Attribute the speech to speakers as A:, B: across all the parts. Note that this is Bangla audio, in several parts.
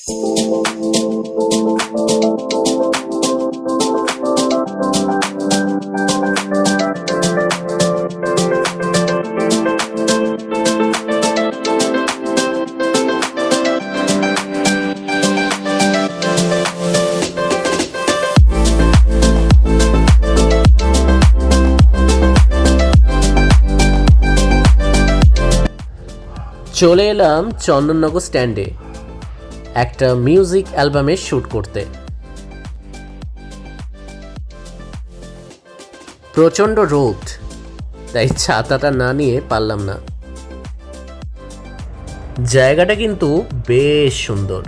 A: চলে এলাম চন্দননগর স্ট্যান্ডে একটা মিউজিক অ্যালবামের শ্যুট করতে। প্রচণ্ড রোদ, তাই ছাতাটা না নিয়ে পারলাম না। জায়গাটা কিন্তু বেশ সুন্দর।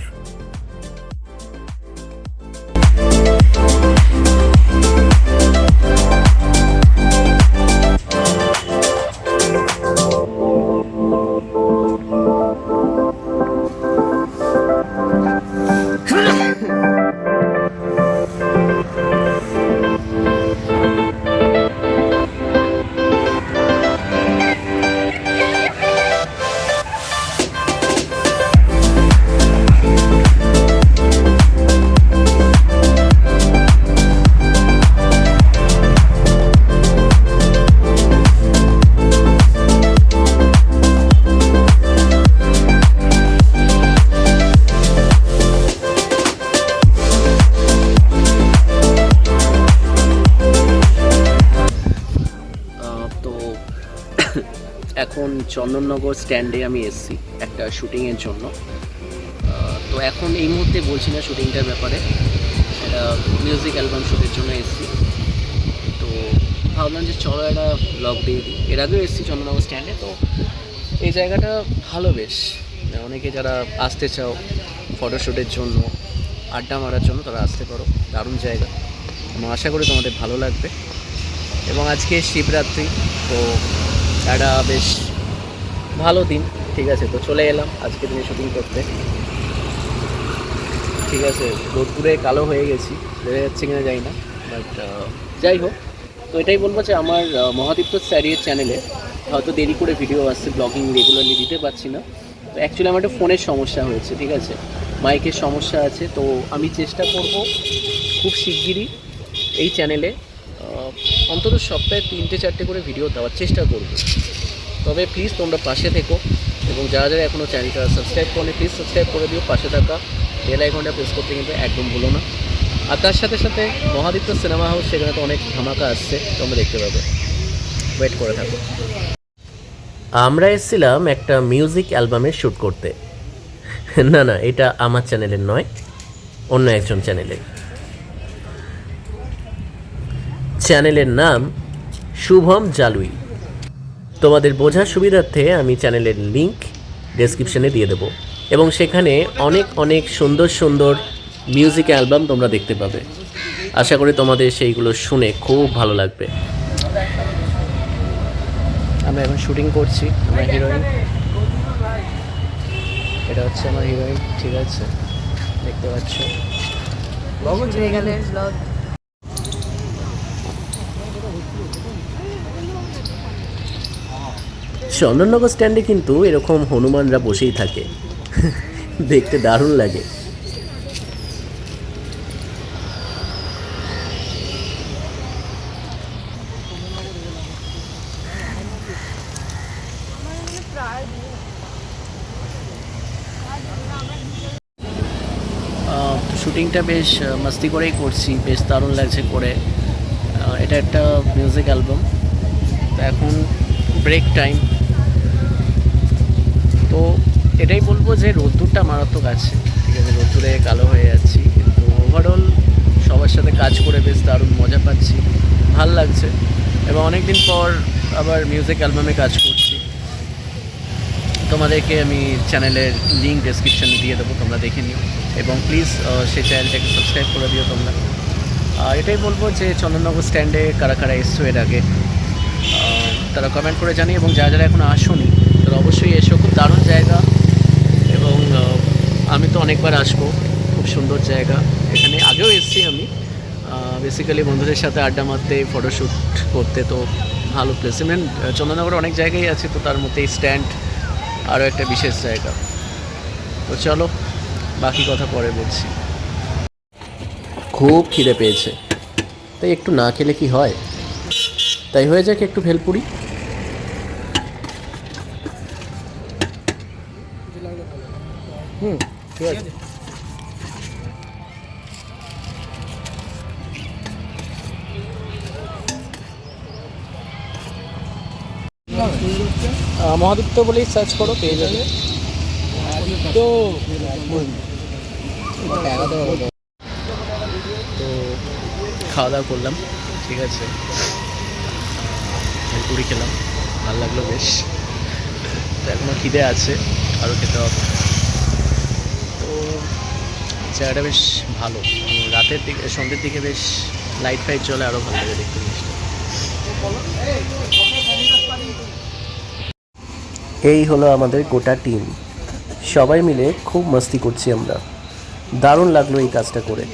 A: এখন চন্দননগর স্ট্যান্ডে আমি এসেছি একটা শ্যুটিংয়ের জন্য। তো এখন এই মুহূর্তে বলছি না শ্যুটিংটার ব্যাপারে, একটা মিউজিক অ্যালবাম শ্যুটের জন্য এসেছি। তো ভাবলাম যে চলো একটা ব্লগ দিয়ে দিই। এর আগেও এসেছি চন্দননগর স্ট্যান্ডে। তো এই জায়গাটা ভালো, বেশ অনেকে যারা আসতে চাও ফটোশ্যুটের জন্য, আড্ডা মারার জন্য, তারা আসতে পারো। দারুণ জায়গা, আমি আশা করি তোমাদের ভালো লাগবে। এবং আজকে শিবরাত্রি, তো একটা বেশ ভালো দিন। ঠিক আছে, তো চলে এলাম আজকে দিনে শ্যুটিং করতে। ঠিক আছে, রোদপুরে কালো হয়ে গেছি, বেড়ে যাচ্ছে কিনা যাই না, বাট যাই হোক। তো এটাই বলবো যে আমার মহাদীপ্ত স্যারের চ্যানেলে হয়তো দেরি করে ভিডিও আসছে, ব্লগিং রেগুলারলি দিতে পারছি না। তো অ্যাকচুয়ালি আমার একটা ফোনের সমস্যা হয়েছে, ঠিক আছে, মাইকের সমস্যা আছে। তো আমি চেষ্টা করব খুব শিগগিরই এই চ্যানেলে অন্তত সপ্তাহে 3-4টে করে ভিডিও দেওয়ার চেষ্টা করব। তবে প্লিজ তোমরা পাশে থেকো, এবং যারা যারা এখনও চ্যানেলটা সাবস্ক্রাইব করলে প্লিজ সাবস্ক্রাইব করে দিও। পাশে থাকা বেল আইকনটা প্রেস করতে কিন্তু একদম ভুলো না। আর তার সাথে সাথে মহাদীপ্ত সিনেমা হাউস, সেখানে তো অনেক ধামাকা আসছে, তোমরা দেখতে পাবে, ওয়েট করে থাকো। আমরা এসেছিলাম একটা মিউজিক অ্যালবামের শ্যুট করতে। না না, এটা আমার চ্যানেলের নয়, অন্য একজন চ্যানেলের। চ্যানেলের নাম শুভম জালুই। তোমাদের বোঝার সুবিধার্থে আমি চ্যানেলের লিংক ডেসক্রিপশনে দিয়ে দেবো, এবং সেখানে অনেক অনেক সুন্দর সুন্দর মিউজিক অ্যালবাম তোমরা দেখতে পাবে। আশা করি তোমাদের সেইগুলো শুনে খুব ভালো লাগবে। আমরা এখন শুটিং করছি, আমার হিরোইন, এটা হচ্ছে আমার হিরোইন। ঠিক আছে, দেখতে পাচ্ছ। চন্দননগর স্ট্যান্ডে কিন্তু এরকম হনুমানরা বসেই থাকে, দেখতে দারুণ লাগে। শুটিংটা বেশ মাস্তি করেই করছি, বেশ দারুণ লাগছে করে। এটা একটা মিউজিক অ্যালবাম। তো এখন ব্রেক টাইম। তো এটাই বলবো যে রোদ্দুরটা মারাত্মক আছে, ঠিক আছে, রোদ্দুরে কালো হয়ে যাচ্ছি, কিন্তু ওভারঅল সবার সাথে কাজ করে বেশ দারুণ মজা পাচ্ছি, ভাল লাগছে। এবং অনেক দিন পর আবার মিউজিক অ্যালবামে কাজ করছি। তোমাদেরকে আমি চ্যানেলের লিঙ্ক ডেসক্রিপশানে দিয়ে দেবো, তোমরা দেখে নিও, এবং প্লিজ সেই চ্যানেলটাকে সাবস্ক্রাইব করে দিও তোমরা। আর এটাই বলবো যে চন্দননগর স্ট্যান্ডে কারা কারা এসছো এর আগে, তারা কমেন্ট করে জানি, এবং যারা যারা এখনো আসোনি তারা অবশ্যই এসো, খুব দারুণ জায়গা। এবং আমি তো অনেকবার আসবো, খুব সুন্দর জায়গা। এখানে আগেও এসেছি আমি, বেসিক্যালি বন্ধুদের সাথে আড্ডা মারতে, ফটোশ্যুট করতে। তো ভালো প্লেস। ইভেন চন্দননগরে অনেক জায়গায় আছে, তো তার মধ্যে এই স্ট্যান্ড আরও একটা বিশেষ জায়গা। তো চলো বাকি কথা পরে বলছি। খুব খিদে পেয়েছে, তাই একটু না খেলে কি হয়, তাই হয়ে যাক একটু ভেলপুরি। ঠিক আছে। মহাদীপ্ত বলেই সার্চ করো, পেয়ে যাবে। তো খাওয়া দাওয়া করলাম, ঠিক আছে, ভেলপুরি খেলাম, ভালো লাগলো বেশ। তো এখনও খিদে আছে, আরও খেতে হবে। তো জায়গাটা বেশ ভালো, রাতের দিকে সন্ধ্যের দিকে বেশ লাইট ফাইট চলে, আরও ভালো লাগে দেখতে জিনিসটা। এই হলো আমাদের গোটা টিম, সবাই মিলে খুব মস্তি করছি আমরা। দারুণ লাগলো এই কাজটা করে।